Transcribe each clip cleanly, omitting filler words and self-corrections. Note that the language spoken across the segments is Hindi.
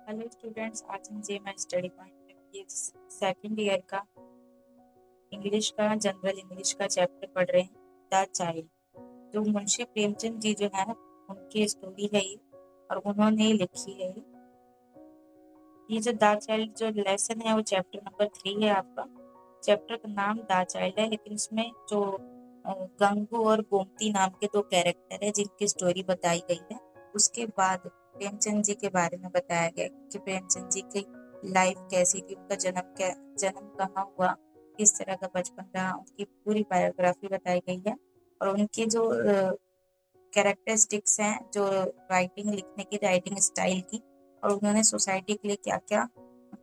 हेलो स्टूडेंट्स, आज हम जेएमआई स्टडी पॉइंट में ये सेकंड ईयर का इंग्लिश का जनरल इंग्लिश का चैप्टर पढ़ रहे हैं, द चाइल्ड। जो मुंशी प्रेमचंद जी जो है उनकी स्टोरी है ये, और उन्होंने ही लिखी है ये जो द चाइल्ड जो लेसन है वो चैप्टर नंबर 3 है आपका। चैप्टर का नाम द चाइल्ड है, लेकिन इसमें जो गंगू और गोमती नाम के दो कैरेक्टर है जिनकी स्टोरी बताई गई है। उसके बाद प्रेमचंद जी के बारे में बताया गया कि प्रेमचंद जी की लाइफ कैसी थी, उनका जन्म कहाँ हुआ, किस तरह का बचपन रहा, उनकी पूरी बायोग्राफी बताई गई है। और उनके जो कैरेक्टरिस्टिक्स हैं, जो राइटिंग लिखने की राइटिंग स्टाइल की, और उन्होंने सोसाइटी के लिए क्या क्या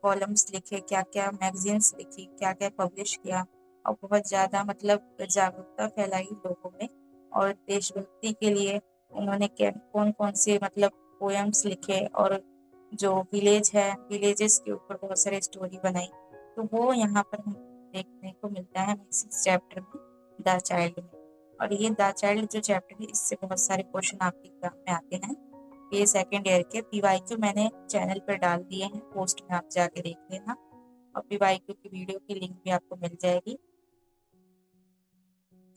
कॉलम्स लिखे, क्या क्या मैगजीन्स लिखी, क्या क्या पब्लिश किया, और बहुत ज़्यादा मतलब जागरूकता फैलाई लोगों में। और देशभक्ति के लिए उन्होंने कौन कौन से मतलब पोएम्स लिखे, और जो विलेज है विलेजेस के ऊपर बहुत सारी स्टोरी बनाई। तो वो यहाँ पर हम देखने को मिलता है इस चैप्टर में, द चाइल्ड में। और ये द चाइल्ड जो चैप्टर है, इससे बहुत सारे क्वेश्चन आपके एग्जाम में आते हैं। ये सेकेंड ईयर के पीवाईक्यू मैंने चैनल पर डाल दिए हैं, पोस्ट में आप जाके देख लेना, और पीवाईक्यू की वीडियो की लिंक भी आपको मिल जाएगी।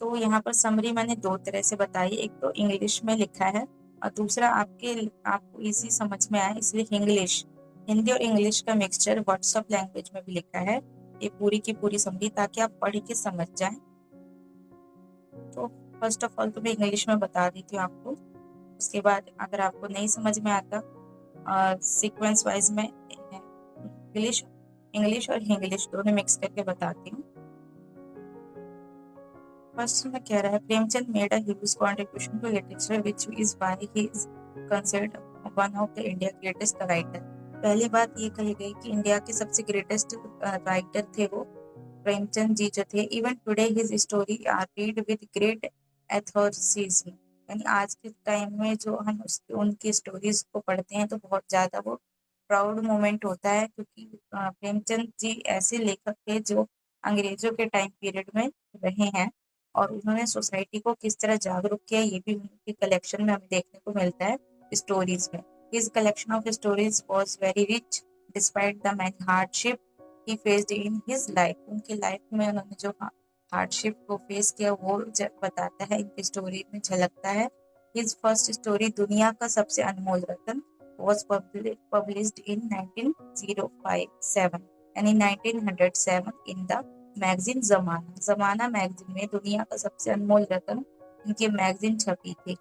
तो यहाँ पर समरी मैंने दो तरह से बताई, एक तो इंग्लिश में लिखा है, और दूसरा आपको इजी समझ में आए इसलिए इंग्लिश, हिंदी और इंग्लिश का मिक्सचर व्हाट्सएप लैंग्वेज में भी लिखा है। ये पूरी की पूरी समरी, ताकि आप पढ़ के समझ जाएं। तो फर्स्ट ऑफ ऑल तो मैं इंग्लिश में बता देती हूँ आपको, उसके बाद अगर आपको नहीं समझ में आता सीक्वेंस वाइज में इंग्लिश इंग्लिश और इंग्लिश दोनों मिक्स करके बताती हूँ। फर्स्ट में कह रहा है, Premchand made a huge contribution to literature which is why he is considered one of the India greatest writer. पहली बात ये कही गई कि इंडिया के सबसे ग्रेटेस्ट राइटर थे वो प्रेमचंद जी जो थे। Even today his story are read with great एथोरिसिज्म, यानी आज के टाइम में जो हम उनकी स्टोरीज को पढ़ते हैं तो बहुत ज्यादा वो प्राउड मोमेंट होता है, क्योंकि प्रेमचंद जी ऐसे लेखक थे जो अंग्रेजों के टाइम पीरियड में रहे हैं, और उन्होंने सोसाइटी को किस तरह जागरूक किया ये भी उनके कलेक्शन में हमें देखने को मिलता है स्टोरीज में। His collection of stories was very rich despite the many hardship he faced in his life. उनकी लाइफ में उन्होंने जो हार्डशिप को फेस किया वो बताता है, इनकी स्टोरी में झलकता है। हिज फर्स्ट स्टोरी दुनिया का सबसे अनमोल रत्न was published in 1907 यानी 1907 in the मैगजीन जमाना मैगजीन में दुनिया का सबसे अनमोल रत्न इनकी मैगजीन छपी थी।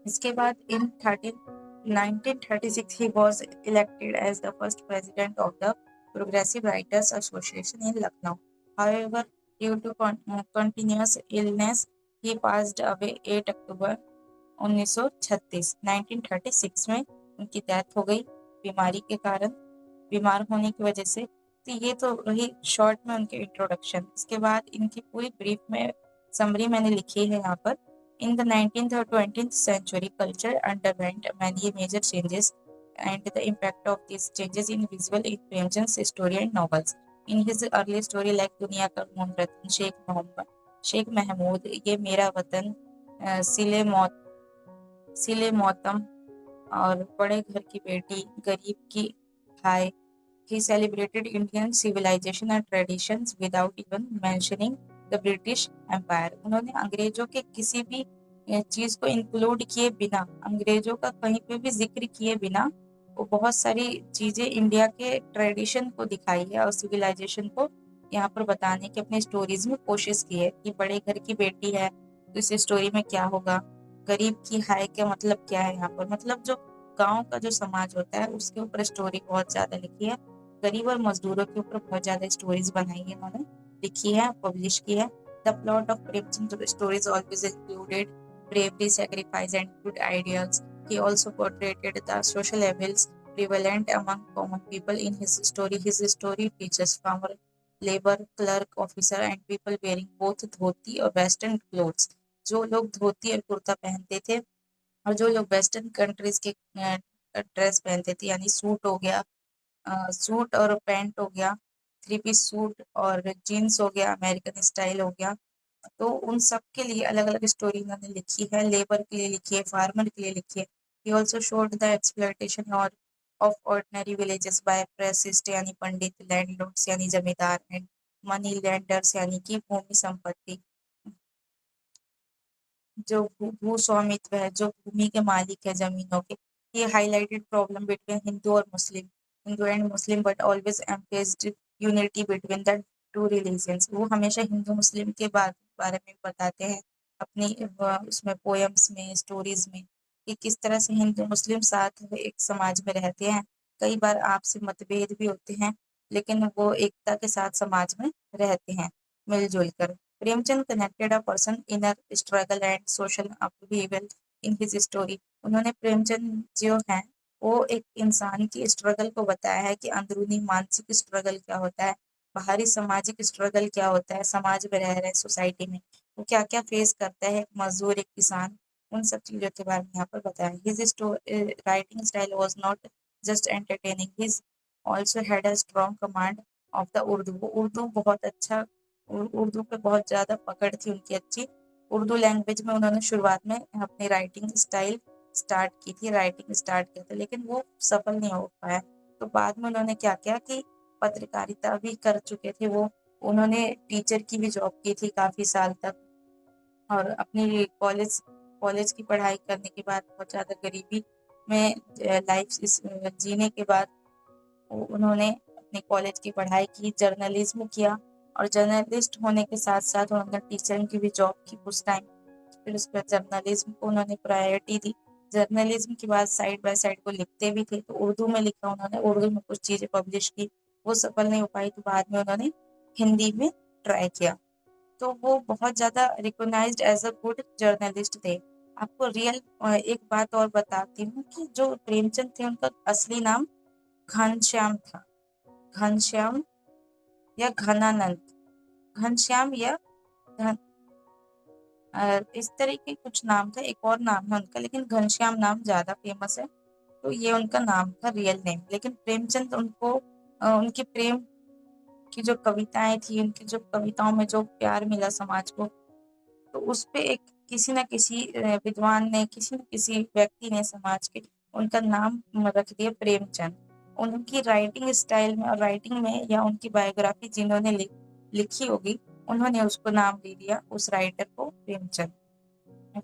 इसके बाद इन 1936 he was elected as the first president of the Progressive Writers Association in Lucknow. However, due to continuous illness, he passed away 8 October 1936 में उनकी डेथ हो गई बीमारी के कारण, बीमार होने की वजह से। तो ये तो रही शॉर्ट में उनके इंट्रोडक्शन। इसके बाद इनकी पूरी ब्रीफ में समरी मैंने लिखी है यहाँ पर। इन द 19th और 20th century culture underwent many major changes and the impact of these changes in visual in Premchand's story and novels. In his early story like दुनिया का मून रत्न, शेख महमूद, ये मेरा वतन, सिले मौतम, और बड़े घर की बेटी, गरीब की हाय, he celebrated Indian civilization and traditions without even mentioning the British Empire. उन्होंने अंग्रेजों के किसी भी चीज को इंक्लूड किए बिना, अंग्रेजों का कहीं पे भी जिक्र किए बिना, वो बहुत सारी चीजें इंडिया के ट्रेडिशन को दिखाई है और सिविलाइजेशन को यहाँ पर बताने की अपनी स्टोरीज में कोशिश की है। कि बड़े घर की बेटी है तो इस स्टोरी में क्या होगा, गरीब की हाय का मतलब क्या है यहाँ पर, मतलब जो गांव का जो समाज होता है उसके ऊपर स्टोरी बहुत ज्यादा लिखी है। गरीब और मजदूरों के ऊपर बहुत ज्यादा स्टोरीज बनाई है उन्होंने, लिखी है, पब्लिश की है। The plot of Premchand stories always included bravery, sacrifice, and good ideals. He also portrayed the social evils prevalent among common people in his story. His story features farmer, labor, clerk, officer, and people wearing both धोती और western clothes. जो लोग धोती और कुर्ता पहनते थे और जो लोग वेस्टर्न कंट्रीज के ड्रेस पहनते थे, यानी सूट हो गया, सूट और पैंट हो गया, थ्री पीस सूट और जीन्स हो गया, अमेरिकन स्टाइल हो गया। तो उन सब के लिए अलग अलग स्टोरी उन्होंने लिखी है, लेबर के लिए लिखी है, फार्मर के लिए लिखी है। He also showed the exploitation और ऑफ ऑर्डिनरी विलेजेस बाय प्रेसिस्ट यानी पंडित, लैंडलॉर्ड्स यानी जमींदार, एंड मनी लैंडर्स यानी कि भूमि संपत्ति, जो भू स्वामित्व है, जो भूमि के मालिक है जमीनों के। ये हाईलाइटेड प्रॉब्लम बिटवीन हिंदू और Muslim, Hindu and Muslim, but always emphasised unity between the two religions. वो हमेशा हिंदू मुस्लिम के बारे में बताते हैं अपनी उसमें पोएम्स में, स्टोरीज में, कि किस तरह से हिंदू मुस्लिम साथ एक समाज में रहते हैं। कई बार आपसी मतभेद भी होते हैं, लेकिन वो एकता के साथ समाज में रहते हैं मिलजुल कर। Premchand connected a person inner struggle and social upheaval in his story. उन्होंने प्रेमचंद जो है वो एक इंसान की स्ट्रगल को बताया है कि अंदरूनी मानसिक स्ट्रगल क्या होता है, बाहरी सामाजिक स्ट्रगल क्या होता है, समाज में रह रहे सोसाइटी में वो क्या क्या फेस करता है, एक मजदूर, एक किसान, उन सब चीजों के बारे में यहाँ पर बताया। His writing style was not just entertaining, his also had a strong command of the Urdu. वो उर्दू बहुत अच्छा, उर्दू पे बहुत ज़्यादा पकड़ थी उनकी अच्छी। उर्दू लैंग्वेज में उन्होंने शुरुआत में अपनी राइटिंग स्टाइल स्टार्ट की थी, राइटिंग स्टार्ट किया था, लेकिन वो सफल नहीं हो पाया। तो बाद में उन्होंने क्या किया कि पत्रकारिता भी कर चुके थे वो, उन्होंने टीचर की भी जॉब की थी काफ़ी साल तक। और अपनी कॉलेज कॉलेज की पढ़ाई करने के बाद बहुत ज़्यादा गरीबी में लाइफ जीने के बाद उन्होंने अपनी कॉलेज की पढ़ाई की, जर्नलिज्म किया, और जर्नलिस्ट होने के साथ साथ उन्होंने टीचर की भी जॉब की कुछ टाइम। फिर उसके बाद जर्नलिज्म को उन्होंने प्रायोरिटी दी। जर्नलिज्म के बाद साइड बाय साइड वो लिखते भी थे, तो उर्दू में लिखा उन्होंने, उर्दू में कुछ चीज़ें पब्लिश की, वो सफल नहीं हो पाई, तो बाद में उन्होंने हिंदी में ट्राई किया। तो वो बहुत ज़्यादा recognised as a good journalist थे। आपको रियल एक बात और बताती हूँ कि जो प्रेमचंद थे उनका असली नाम घनश्याम था। घनश्याम या घनानंद, घनश्याम या घन इस तरह के कुछ नाम था, एक और नाम है उनका, लेकिन घनश्याम नाम ज़्यादा फेमस है, तो ये उनका नाम था रियल नेम। लेकिन प्रेमचंद उनको उनकी प्रेम की जो कविताएं थी, उनकी जो कविताओं में जो प्यार मिला समाज को, तो उस पे एक किसी न किसी विद्वान ने, किसी न किसी व्यक्ति ने समाज के उनका नाम रख दिया प्रेमचंद। उनकी राइटिंग स्टाइल में और राइटिंग में, या उनकी बायोग्राफी जिन्होंने लिखी होगी, उन्होंने उसको नाम दे दिया, उस राइटर को, प्रेमचंद।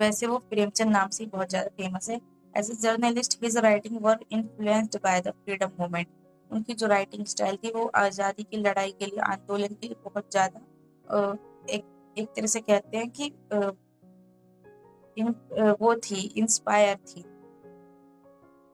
वैसे वो प्रेमचंद नाम से बहुत ज़्यादा फेमस है। As a journalist his writing were influenced by the freedom movement. उनकी जो राइटिंग स्टाइल थी वो आज़ादी की लड़ाई के लिए, आंदोलन के लिए बहुत ज़्यादा एक एक तरह से कहते हैं कि वो थी, इंस्पायर थी।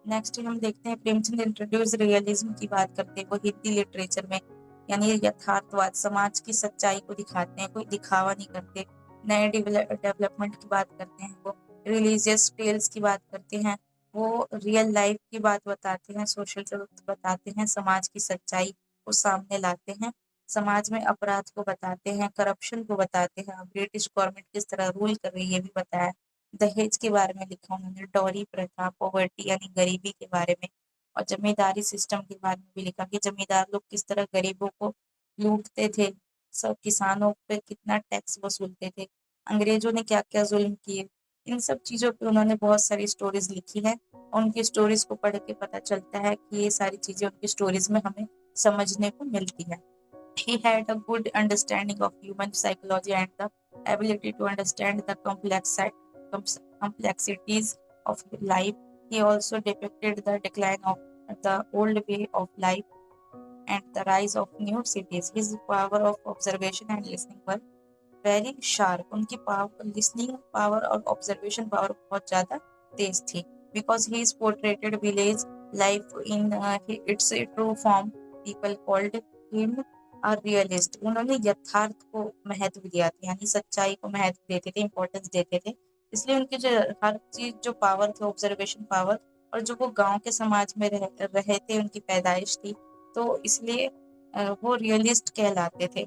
नेक्स्ट हम देखते हैं प्रेमचंद इंट्रोड्यूस रियलिज्म की बात करते हैं वो हिंदी लिटरेचर में, यानी यथार्थवाद, समाज की सच्चाई को दिखाते हैं, कोई दिखावा नहीं करते। नए डेवलपमेंट की बात करते हैं वो, रिलीजियस टेल्स की बात करते हैं वो, रियल लाइफ की बात बताते हैं, सोशल ट्रुथ बताते हैं, समाज की सच्चाई को सामने लाते हैं, समाज में अपराध को बताते हैं, करप्शन को बताते हैं, ब्रिटिश गवर्नमेंट किस तरह रूल कर रही है ये भी बताया। दहेज के बारे में लिखा उन्होंने, डॉरी प्रथा, पॉवर्टी यानी गरीबी के बारे में, और जमींदारी सिस्टम के बारे में भी लिखा कि जमींदार लोग किस तरह गरीबों को लूटते थे, सब किसानों पे कितना टैक्स वसूलते थे, अंग्रेजों ने क्या क्या जुल्म किए। इन सब चीज़ों पे उन्होंने बहुत सारी स्टोरीज लिखी है, और उनकी स्टोरीज को पढ़ के पता चलता है कि ये सारी चीज़ें उनकी स्टोरीज में हमें समझने को मिलती है। He had a good understanding of human psychology and the ability to understand the complexities of life. He also depicted the decline of the old way of life and the rise of new cities. His power of observation and listening were very sharp. उनकी पावर, listening power और observation power बहुत ज़्यादा तेज थी, because he is portrayed village life in its true form. People called him a realist. उन्होंने यथार्थ को महत्व दिया था, यानी सच्चाई को महत्व देते थे, इम्पोर्टेंस देते थे। इसलिए उनकी जो हर चीज़ जो पावर थी, ऑब्जर्वेशन पावर, और जो वो गाँव के समाज में रहे थे, उनकी पैदाइश थी, तो इसलिए वो रियलिस्ट कहलाते थे।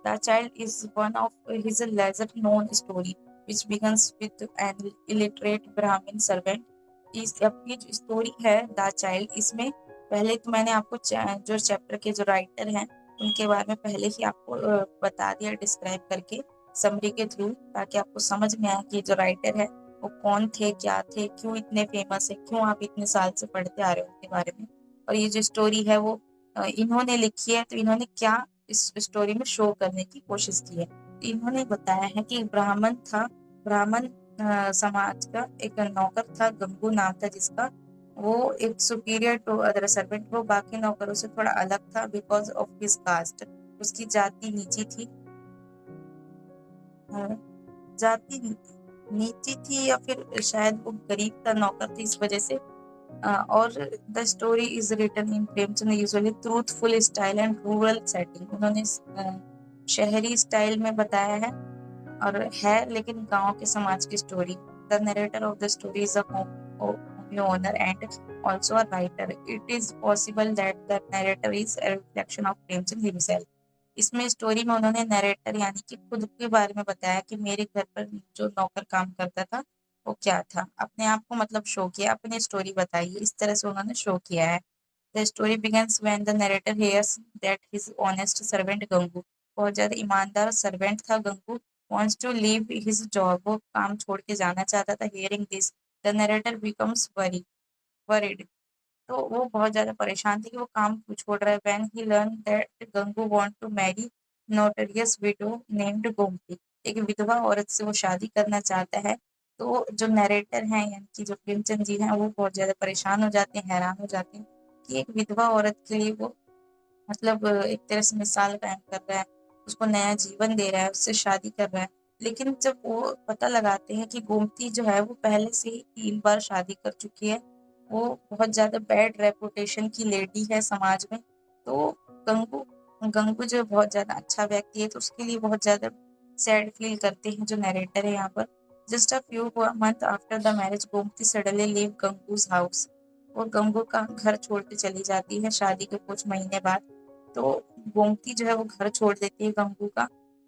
The child is one of his lesser known story, which begins with an illiterate Brahmin servant. इस अपनी जो स्टोरी है द चाइल्ड, इसमें पहले तो मैंने आपको जो चैप्टर के जो राइटर हैं उनके बारे में पहले ही आपको बता दिया डिस्क्राइब करके समरी के थ्रू, ताकि आपको समझ में आए कि जो राइटर है वो कौन थे, क्या थे, क्यों इतने फेमस है, क्यों आप इतने साल से पढ़ते आ रहे हो उनके बारे में। और ये जो स्टोरी है वो इन्होंने लिखी है, तो इन्होंने क्या इस स्टोरी में शो करने की कोशिश की है। तो इन्होंने बताया है कि ब्राह्मण था, ब्राह्मण समाज का एक नौकर था, गंगू नाम था जिसका। वो एक सुपीरियर टू अदर सर्वेंट, वो बाकी नौकरों से थोड़ा अलग था बिकॉज ऑफ हिज कास्ट। उसकी जाति नीची थी, अ, जाति नीची थी या फिर शायद वो गरीब का नौकर थी इस वजह से। और the story is written in Premchand usually truthful style and rural setting. उन्होंने शहरी स्टाइल में बताया है और है, लेकिन गांव के समाज की story. The narrator of the story is a home owner and also a writer. It is possible that the narrator is a reflection of Premchand himself. इसमें स्टोरी में उन्होंने नरेटर यानी कि खुद के बारे में बताया कि मेरे घर पर जो नौकर काम करता था वो क्या था, अपने आप को मतलब शो किया, अपनी स्टोरी बताई है, इस तरह से उन्होंने शो किया है। The story begins when the narrator hears that his honest servant Gangu, बहुत ज्यादा ईमानदार सर्वेंट था Gangu, wants to leave his job, वो काम छोड़ के जाना चाहता था। hearing this the narrator becomes worried, तो वो बहुत ज़्यादा परेशान थी कि वो काम क्यों छोड़ रहा है। When he learn that Gangu want to marry notorious widow named Gomti, एक विधवा औरत से वो शादी करना चाहता है। तो जो नरेटर हैं यानी कि जो प्रेमचंद जी हैं वो बहुत ज़्यादा परेशान हो जाते हैं, हैरान हो जाते हैं कि एक विधवा औरत के लिए वो मतलब एक तरह से मिसाल कायम कर रहा है, उसको नया जीवन दे रहा है, उससे शादी कर रहा है। लेकिन जब वो पता लगाते हैं कि गोमती जो है वो पहले से ही 3 बार शादी कर चुकी है, वो बहुत ज़्यादा बैड रेपुटेशन की लेडी है समाज में। तो गंगू गंगू जो बहुत ज़्यादा अच्छा व्यक्ति है, तो उसके लिए बहुत ज़्यादा सैड फील करते हैं जो नरेटर है यहाँ पर। Just a few month after the marriage Gomti suddenly leave Gangu's house, और गंगू का घर छोड़ के चली जाती है शादी के कुछ महीने बाद। तो गोमती जो है वो घर छोड़ देती है गंगू का।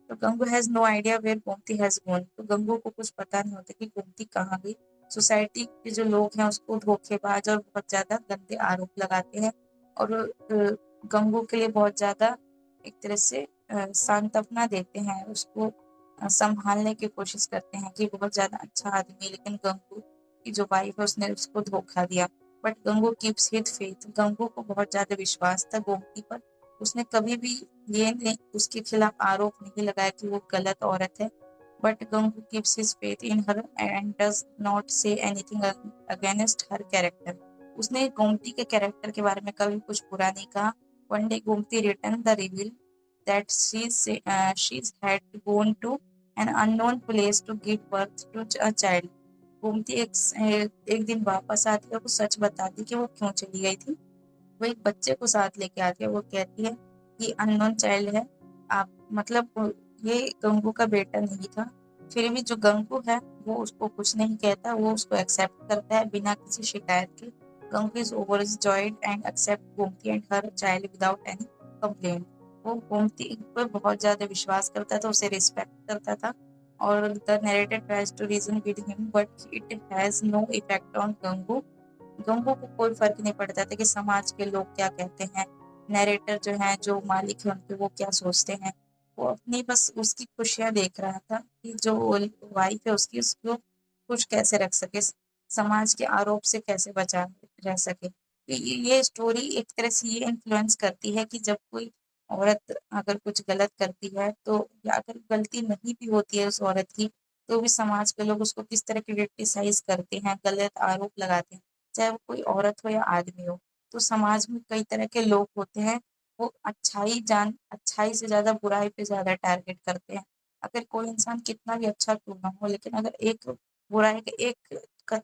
तो Gangu has no idea where Gomti has gone, तो गंगू को कुछ पता नहीं होता कि गोमती कहाँ गई। सोसाइटी के जो लोग हैं उसको धोखेबाज और बहुत ज्यादा गंदे आरोप लगाते हैं, और गंगू के लिए बहुत ज्यादा एक तरह से सांत्वना देते हैं, उसको संभालने की कोशिश करते हैं कि बहुत ज्यादा अच्छा आदमी है, लेकिन गंगू की जो वाइफ है उसने उसको धोखा दिया। But Gangu keeps his faith, Gangu को बहुत ज्यादा विश्वास था गोमती पर। उसने कभी भी ये नहीं उसके खिलाफ आरोप नहीं लगाया कि वो गलत औरत है। But Gangu keeps his faith in her and does not say anything against her character, उसने गोमती के कैरेक्टर के बारे में कभी कुछ बुरा नहीं कहा। One day Gomti return the reveal that she's had gone to an unknown place to give birth to a child. Gomti एक दिन वापस आती है, वो सच बताती कि वो क्यों चली गई थी। वो एक बच्चे को साथ लेके आती है, वो कहती है कि अननोन चाइल्ड है, आप मतलब ये गंगू का बेटा नहीं था। फिर भी जो गंगू है वो उसको कुछ नहीं कहता, वो उसको एक्सेप्ट करता है बिना किसी शिकायत के। Gangu is overjoyed and accept Gomti and her child without any complaint. वो गोमती पर बहुत ज्यादा विश्वास करता था, उसे रिस्पेक्ट करता था। और the narrator tries to reason with him but it has no effect on Gangu, Gangu को कोई फर्क नहीं पड़ता था कि समाज के लोग क्या कहते हैं, नरेटर जो है जो मालिक है उनके वो क्या सोचते हैं। वो अपनी बस उसकी खुशियां देख रहा था कि जो वाइफ है उसकी उसको खुश कैसे रख सके, समाज के आरोप से कैसे बचा रह सके। तो ये स्टोरी एक तरह से ये इन्फ्लुएंस करती है कि जब कोई औरत अगर कुछ गलत करती है, तो या अगर गलती नहीं भी होती है उस औरत की, तो भी समाज के लोग उसको किस तरह की क्रिटिसाइज करते हैं, गलत आरोप लगाते हैं, चाहे वो कोई औरत हो या आदमी हो। तो समाज में कई तरह के लोग होते हैं, वो अच्छाई से ज़्यादा बुराई पे ज़्यादा टारगेट करते हैं। अगर कोई इंसान कितना भी अच्छा क्यों ना हो, लेकिन अगर एक बुराई का एक क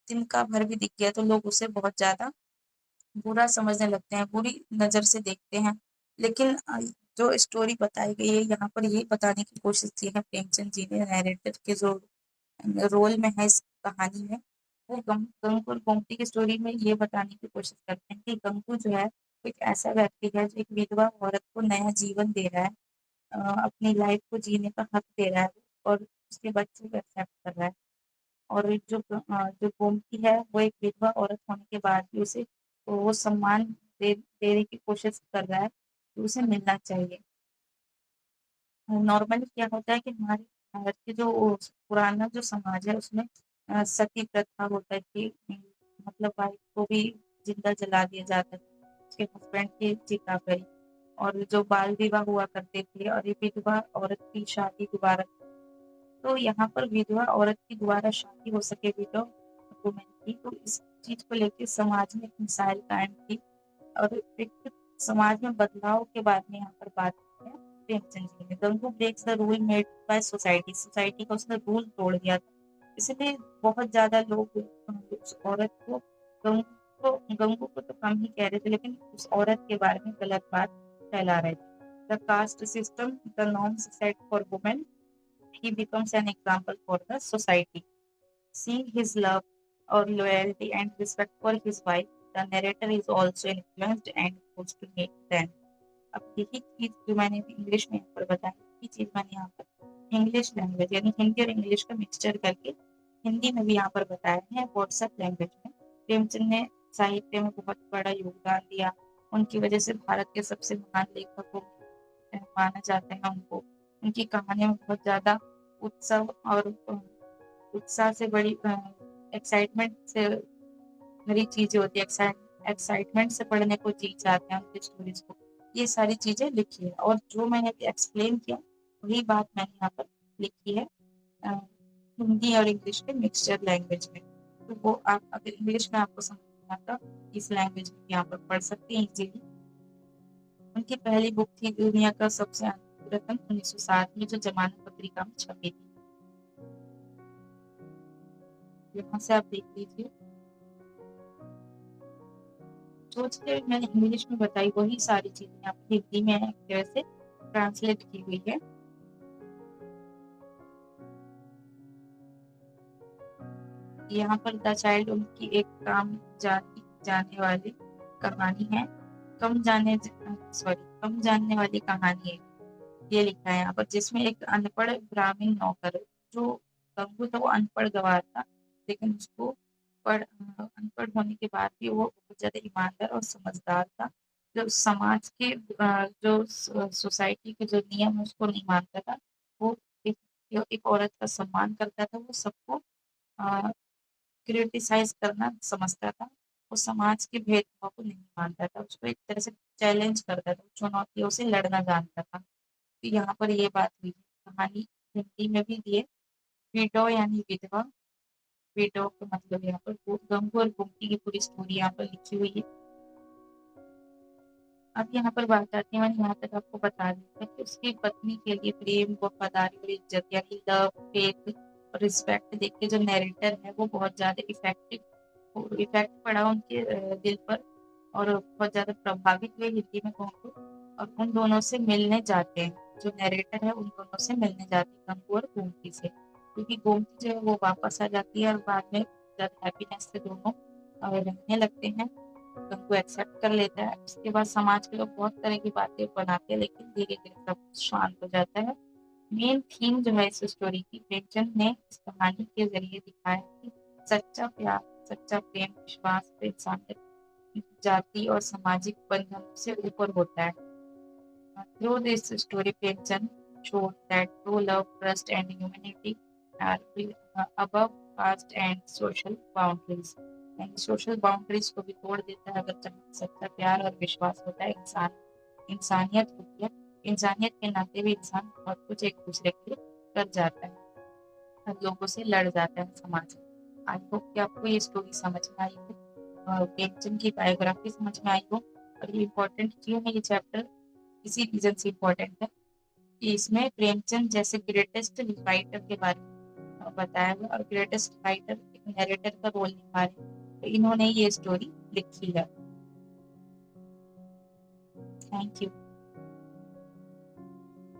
तिनका भर भी दिख गया तो लोग उसे बहुत ज़्यादा बुरा समझने लगते हैं, बुरी नज़र से देखते हैं। लेकिन जो स्टोरी बताई गई है यहाँ पर ये बताने की कोशिश की है प्रेमचंद जी ने, नैरेटर के जो रोल में है इस कहानी में, वो गंगू और गोमती की स्टोरी में ये बताने की कोशिश करते हैं कि गंगू जो है एक ऐसा व्यक्ति है जो एक विधवा औरत को नया जीवन दे रहा है, अपनी लाइफ को जीने का हक दे रहा है, और उसके बच्चे को एक्सेप्ट कर रहा है। और जो गोमती है वो एक विधवा औरत होने के बाद भी उसे वो सम्मान देने की कोशिश कर रहा है, तो उसे मिलना चाहिए। नॉर्मली क्या होता है कि हमारे भारत के जो पुराना जो समाज है उसमें सती प्रथा होता है कि मतलब वाइफ को भी जिंदा जला दिया जाता था उसके हस्बैंड के चिता पर ही। और जो बाल विवाह हुआ करते थे और ये विधवा औरत की शादी दोबारा, तो यहाँ पर विधवा औरत की दोबारा शादी हो सके विडो वुमेन की, तो इस चीज को लेकर समाज में एक मिसाइल कायम की और एक समाज में बदलाव के बारे में यहाँ पर बात की है प्रेमचंद जी ने। Gangu breaks the rule made by society, society का उसने रूल तोड़ दिया था, इसलिए बहुत ज्यादा लोग उस औरत को गंगू को तो कम ही कह रहे थे, लेकिन उस औरत के बारे में गलत बात फैला रहे थे। The caste system, the norms set for women, he becomes an example for the society. Seeing his love or loyalty and respect for his wife, the narrator is also influenced and forced to make them. अब यही चीज जो मैंने इंग्लिश में यहाँ पर बताई, यही चीज मैंने यहाँ पर इंग्लिश लैंग्वेज यानी हिंदी और इंग्लिश का मिक्सचर करके हिंदी में भी यहाँ पर बताया है व्हाट्सएप लैंग्वेज में। प्रेमचंद ने साहित्य में बहुत बड़ा योगदान दिया, उनकी वजह से भारत के सबसे महान लेखकों माना जाता है उनको। उनकी कहानियों में बहुत ज्यादा उत्सव और उत्साह से बड़ी एक्साइटमेंट से भरी चीजें होती है, एक्साइटमेंट से पढ़ने को जी चाहते हैं उनकी स्टोरीज को। ये सारी चीजें लिखी है और जो मैंने अभी एक्सप्लेन किया वही बात मैंने यहाँ पर लिखी है अ, हिंदी और इंग्लिश के मिक्सचर लैंग्वेज में। तो वो आप अगर इंग्लिश में आपको समझ में आता इस लैंग्वेज में यहाँ पर पढ़ सकते हैं इजीली। उनकी पहली बुक थी दुनिया का सबसे अनोखा रत्न 1907 में, जो जमाना पत्रिका में छपी थी। यहाँ से आप देख लीजिए, सोच के मैंने इंग्लिश में बताई वही सारी चीजें यहाँ पर हिंदी में एक तरह से ट्रांसलेट की हुई है। यहाँ पर द चाइल्ड उनकी एक काम जानी जाने वाली कहानी है, कम जानने वाली कहानी है, ये लिखा है यहाँ पर, जिसमें एक अनपढ़ ग्रामीण नौकर, जो गंगू था वो अनपढ़ गवार था, लेकिन उसको अनपढ़ होने के बाद भी वो बहुत ज्यादा ईमानदार और समझदार था। जो समाज के जो सोसाइटी के जो नियम है उसको नहीं मानता था। वो एक, एक औरत का सम्मान करता था, वो सबको क्रिटिसाइज करना समझता था। वो समाज के भेदभाव को नहीं मानता था, उसको एक तरह से चैलेंज करता था, चुनौतियों से लड़ना जानता था। तो यहाँ पर ये बात हुई है। कहानी हिंदी में भी दिए, विडो यानी विधवा, विडो का मतलब यहाँ पर गंगू और गुमती की पूरी स्टोरी यहाँ पर लिखी हुई है। अब यहाँ पर बात आती है, मैंने यहाँ तक आपको बता दिया कि उसकी पत्नी के लिए प्रेम, वफादारी और इज्जत यानी लव, फेथ और रिस्पेक्ट देख के जो नैरेटर है वो बहुत ज्यादा इफेक्ट पड़ा उनके दिल पर और बहुत ज्यादा प्रभावित हुए हिंदी में गंगू, और उन दोनों से मिलने जाते हैं। जो नैरेटर है उन दोनों से मिलने जाती है, गंगू और गोमती से, क्योंकि गोमती जो है वो वापस आ जाती है और बाद में ज्यादा हैप्पीनेस से दोनों रहने लगते हैं। को एक्सेप्ट कर लेता है। उसके बाद समाज के लोग बहुत तरह की बातें बनाते हैं, लेकिन धीरे धीरे सब कुछ शांत हो जाता है। मेन थीम जो है इस स्टोरी की, प्रेमचंद ने इस कहानी के जरिए दिखाया कि सच्चा प्यार, सच्चा प्रेम, विश्वास और इंसानियत जाति और सामाजिक बंधनों से ऊपर होता है। Through this story Premchand showed that true love, trust and humanity are above caste and social boundaries. यानी सोशल बाउंड्रीज को भी तोड़ देता है अगर जहाँ सच्चा प्यार और विश्वास होता है, इंसानियत होती है। इंसानियत के नाते भी इंसान बहुत कुछ एक दूसरे के लिए कर जाता है, हर लोगों से लड़ जाता है समाज में। आई होप कि आपको ये स्टोरी समझ में आई हो, प्रेमचंद की बायोग्राफी समझ में आई हो। और ये इम्पोर्टेंट क्यों है ये चैप्टर, इसी रीजन से इम्पोर्टेंट है कि इसमें प्रेमचंद जैसे ग्रेटेस्ट राइटर के बारे में बताया हुआ, और ग्रेटेस्ट राइटर एक नरेटर का रोल निभा रहे हैं, तो इन्होंने ये स्टोरी लिखी है। Thank you.